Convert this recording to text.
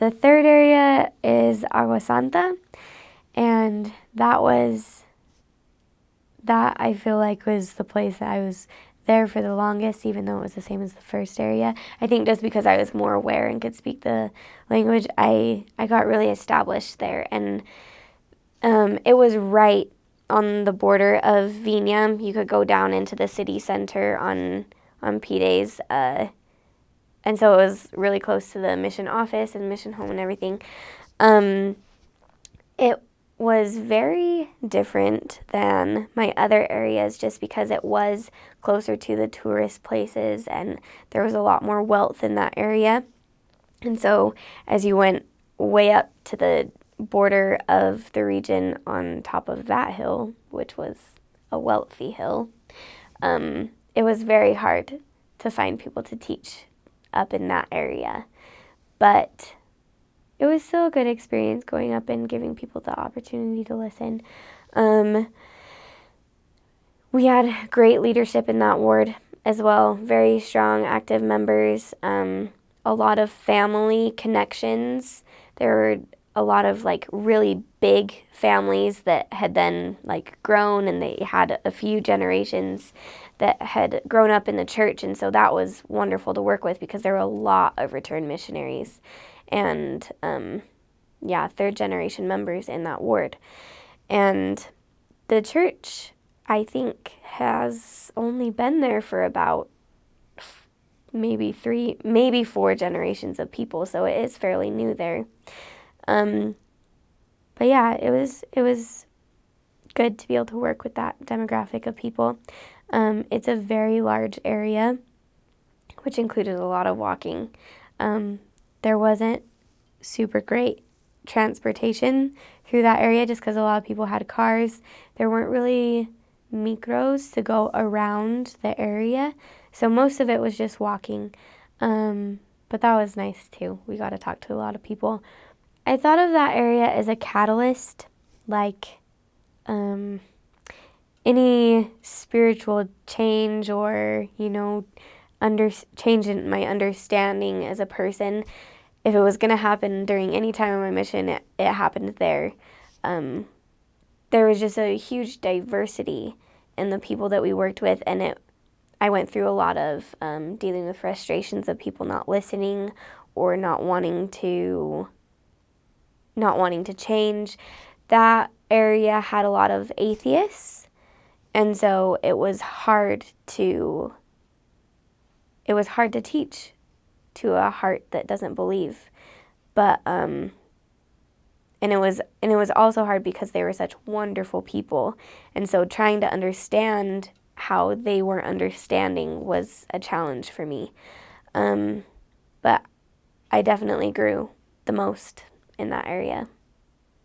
The third area is Agua, and that I feel like was the place that I was there for the longest, even though it was the same as the first area. I think just because I was more aware and could speak the language, I got really established there, and it was right on the border of Viña. You could go down into the city center on P days, and so it was really close to the mission office and mission home and everything. It was very different than my other areas just because it was closer to the tourist places and there was a lot more wealth in that area. And so as you went way up to the border of the region on top of that hill, which was a wealthy hill, it was very hard to find people to teach up in that area. But it was still a good experience going up and giving people the opportunity to listen. We had great leadership in that ward as well, very strong, active members, a lot of family connections. There were a lot of like really big families that had then like grown, and they had a few generations that had grown up in the church, and so that was wonderful to work with because there were a lot of returned missionaries and third generation members in that ward. And the church, I think, has only been there for about maybe 4 generations of people, so it is fairly new there. But yeah, it was good to be able to work with that demographic of people. It's a very large area, which included a lot of walking. There wasn't super great transportation through that area just because a lot of people had cars. There weren't really micros to go around the area, so most of it was just walking. But that was nice too. We got to talk to a lot of people. I thought of that area as a catalyst, like any spiritual change or, change in my understanding as a person. If it was going to happen during any time of my mission, it happened there. There was just a huge diversity in the people that we worked with, and I went through a lot of dealing with frustrations of people not listening or not wanting to change. That area had a lot of atheists, and so it was hard to teach to a heart that doesn't believe. But and it was also hard because they were such wonderful people, and so trying to understand how they weren't understanding was a challenge for me. But I definitely grew the most in that area.